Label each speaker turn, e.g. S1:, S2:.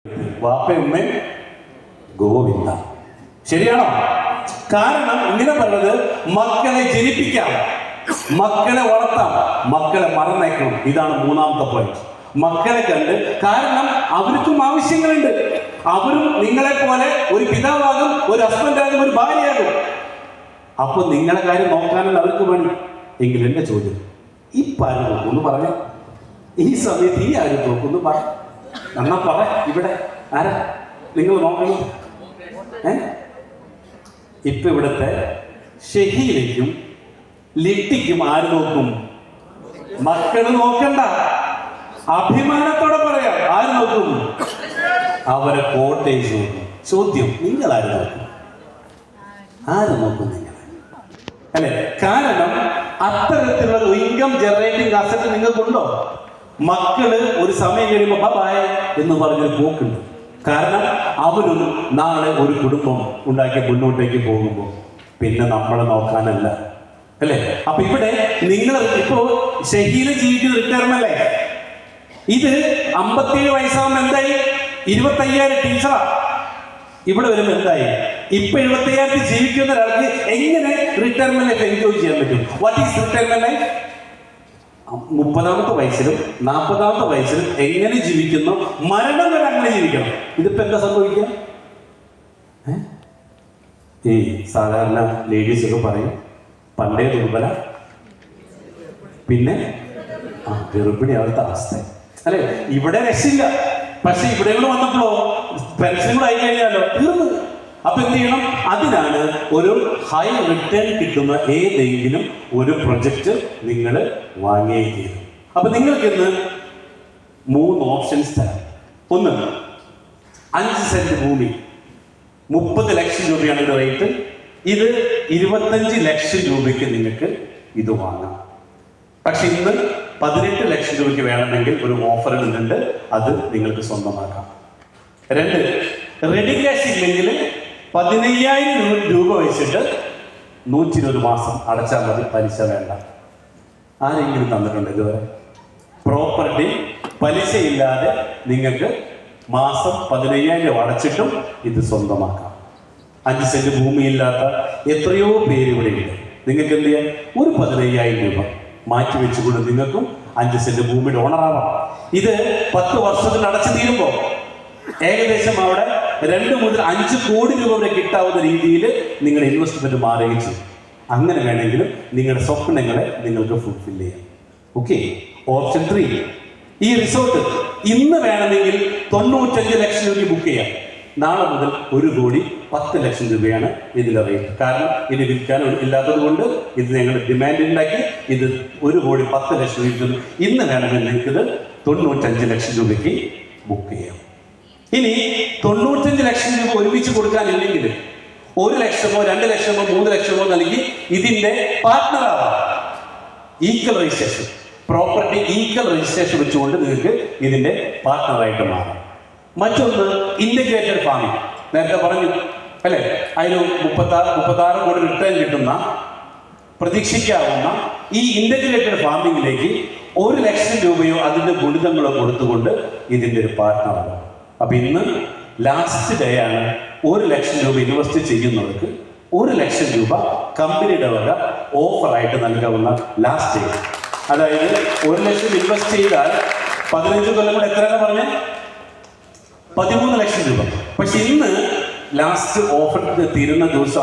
S1: വാപ്പയുമ്മേ ഗോവിന്ദ. ശരിയാണോ? കാരണം ഇങ്ങനെ പറഞ്ഞത് മക്കളെ ജനിപ്പിക്കാം, മക്കളെ വളർത്താം, മക്കളെ മറന്നേക്കണം. ഇതാണ് മൂന്നാമത്തെ പോയിന്റ്. മക്കളെ കണ്ട്, കാരണം അവർക്കും ആവശ്യങ്ങളുണ്ട്. അവരും നിങ്ങളെ പോലെ ഒരു പിതാവാകും, ഒരു ഹസ്ബൻഡാകും, ഒരു ഭാര്യയാകും. അപ്പൊ നിങ്ങളെ കാര്യം നോക്കാനല്ല അവർക്ക് വേണ്ടി. എങ്കിൽ എന്റെ ചോദ്യം, ഇപ്പൊ ആരും നോക്കുന്നു പറഞ്ഞ ഈ സമയത്ത് ഈ ആരും നോക്കുന്നു പറ, എന്നാ പറ. ഇവിടെ ആരാ നിങ്ങൾ നോക്കണം? ഇപ്പൊ ഇവിടുത്തെ ഷഹീലയ്ക്കും ലിറ്റിക്കും ആര് നോക്കും? മക്കള് നോക്കണ്ട, അഭിമാനത്തോടെ പറയാം. ആര് നോക്കും? അവരെ കോട്ടേജ് നോക്കും. ചോദ്യം, നിങ്ങൾ ആര് നോക്കും? ആര് നോക്കും? നിങ്ങൾ അല്ലെ? കാരണം അത്തരത്തിലുള്ള ഇൻകം ജനറേറ്റിംഗ് അസറ്റ് നിങ്ങൾക്കുണ്ടോ? മക്കള് ഒരു സമയം കഴിയുമ്പോൾ ബൈ എന്ന് പറഞ്ഞൊരു പോക്കുണ്ട്. കാരണം അവരും നാളെ ഒരു കുടുംബം ഉണ്ടാക്കി മുന്നോട്ടേക്ക് പോകുമ്പോൾ പിന്നെ നമ്മളെ നോക്കാനല്ല, അല്ലേ? അപ്പൊ ഇവിടെ നിങ്ങൾ ഇപ്പോ ഷഹീല ജീവിക്കുന്ന റിട്ടയർമെന്റ് അല്ലേ? ഇത് 57 വയസ്സാകുമ്പോൾ എന്തായി? 25,000 ടീച്ചറാ. ഇവിടെ വരുമ്പോൾ എന്തായി? ഇപ്പൊ 75,000 ജീവിക്കുന്ന ഒരാൾക്ക് എങ്ങനെ റിട്ടയർമെന്റ് ലൈഫ് എൻജോയ് ചെയ്യാൻ പറ്റും? What is retirement life? 30ാമത്തെ വയസ്സിലും 40ാമത്തെ വയസ്സിലും എങ്ങനെ ജീവിക്കുന്നു, മരണം വരെ അങ്ങനെ ജീവിക്കണം. ഇതിപ്പോ എന്താ സംഭവിക്കുക? ഈ സാധാരണ ലേഡീസ് ഒക്കെ പറയും പണ്ടേ ദുർബല, പിന്നെ ഗർഭിണി അവിടുത്തെ അവസ്ഥ, അല്ലെ? ഇവിടെ രക്ഷയില്ല. പക്ഷെ ഇവിടെ വന്നപ്പോഴോ പെൻഷൻ കൂടെ ആയി കഴിഞ്ഞാലോ തീർന്നു. അപ്പൊ എന്ത് ചെയ്യണം? അതിനാണ് ഒരു ഹൈ റിട്ടേൺ കിട്ടുന്ന ഏതെങ്കിലും ഒരു പ്രൊജക്റ്റ് നിങ്ങൾ വാങ്ങിയേ തീരും. അപ്പൊ നിങ്ങൾക്ക് ഇന്ന് 3 ഓപ്ഷൻസ് തരാം. ഒന്ന്, 5 സെന്റ് ഭൂമി 30 ലക്ഷം രൂപയാണ് ഇത് റേറ്റ്. ഇത് 25 ലക്ഷം രൂപയ്ക്ക് നിങ്ങൾക്ക് ഇത് വാങ്ങാം. പക്ഷെ ഇന്ന് 18 ലക്ഷം രൂപയ്ക്ക് വേണമെങ്കിൽ ഒരു ഓഫർ ഉണ്ട്, അത് നിങ്ങൾക്ക് സ്വന്തമാക്കാം. 2, റെഡി ക്യാഷ് ഇല്ലെങ്കിൽ 15,000 രൂപ വെച്ചിട്ട് 120 മാസം അടച്ചാൽ മതി, പലിശ വേണ്ട. ആരെങ്കിലും തന്നിട്ടുണ്ട് ഇതുവരെ? പ്രോപ്പർട്ടി പലിശയില്ലാതെ നിങ്ങൾക്ക് മാസം 15,000 അടച്ചിട്ടും ഇത് സ്വന്തമാക്കാം. 5 സെന്റ് ഭൂമിയില്ലാത്ത എത്രയോ പേര് ഇവിടെ ഉണ്ട്. നിങ്ങൾക്ക് എന്ത് ചെയ്യാം? ഒരു 15,000 രൂപ മാറ്റി വെച്ചുകൊണ്ട് നിങ്ങൾക്കും 5 സെന്റ് ഭൂമിയുടെ ഓണറാവാം. ഇത് 10 വർഷത്തിൽ അടച്ചു തീരുമ്പോൾ ഏകദേശം അവിടെ 2 മുതൽ 5 കോടി രൂപ വരെ കിട്ടാവുന്ന രീതിയിൽ നിങ്ങളുടെ ഇൻവെസ്റ്റ്മെന്റ് മാറിയിച്ചു. അങ്ങനെ വേണമെങ്കിലും നിങ്ങളുടെ സ്വപ്നങ്ങളെ നിങ്ങൾക്ക് ഫുൾഫിൽ ചെയ്യാം. ഓക്കെ. ഓപ്ഷൻ 3, ഈ റിസോർട്ട് ഇന്ന് വേണമെങ്കിൽ 95 ലക്ഷം രൂപയ്ക്ക് ബുക്ക് ചെയ്യാം. നാളെ മുതൽ 1 കോടി 10 ലക്ഷം രൂപയാണ് ഇതിലെ റേറ്റ്. കാരണം ഇത് വിൽക്കാൻ ഇല്ലാത്തത് കൊണ്ട് ഇത് ഞങ്ങൾ ഡിമാൻഡ് ഉണ്ടാക്കി ഇത് 1 കോടി 10 ലക്ഷം രൂപ ഇന്ന് വേണമെങ്കിൽ നിങ്ങൾക്കിത് 95 ലക്ഷം രൂപയ്ക്ക് ബുക്ക് ചെയ്യാം. ഇനി 95 ലക്ഷം രൂപ ഒരുമിച്ച് കൊടുക്കാനില്ലെങ്കിൽ 1 ലക്ഷമോ 2 ലക്ഷമോ 3 ലക്ഷമോ നൽകി ഇതിന്റെ പാർട്ട്ണറാവാം. Equal registration, property equal registration വെച്ചുകൊണ്ട് നിങ്ങൾക്ക് ഇതിന്റെ പാർട്ട്ണറായിട്ട് മാറാം. മറ്റൊന്ന്, ഇന്റഗ്രേറ്റഡ് ഫാമിംഗ്. നേരത്തെ പറഞ്ഞു അല്ലെ? അതിന് 36 കോടി റിട്ടേൺ കിട്ടുന്ന പ്രതീക്ഷിക്കാവുന്ന ഈ ഇന്റഗ്രേറ്റഡ് ഫാമിംഗിലേക്ക് 1 ലക്ഷം രൂപയോ അതിന്റെ ഗുണിതങ്ങളോ കൊടുത്തുകൊണ്ട് ഇതിന്റെ ഒരു പാർട്ട്ണറാണ്. അപ്പൊ ഇന്ന് ലാസ്റ്റ് ഡേ ആണ്. 1 ലക്ഷം രൂപ ഇൻവെസ്റ്റ് ചെയ്യുന്നവർക്ക് 1 ലക്ഷം രൂപ കമ്പനിയുടെ വക ഓഫറായിട്ട് നൽകാവുന്ന ലാസ്റ്റ് ഡേ. അതായത് 1 ലക്ഷം ഇൻവെസ്റ്റ് ചെയ്താൽ 15 കൊല്ലം കൂടെ എത്രയാണ് പറഞ്ഞ 13 ലക്ഷം രൂപ. പക്ഷെ ഇന്ന് ലാസ്റ്റ് ഓഫർ തീരുന്ന ദിവസം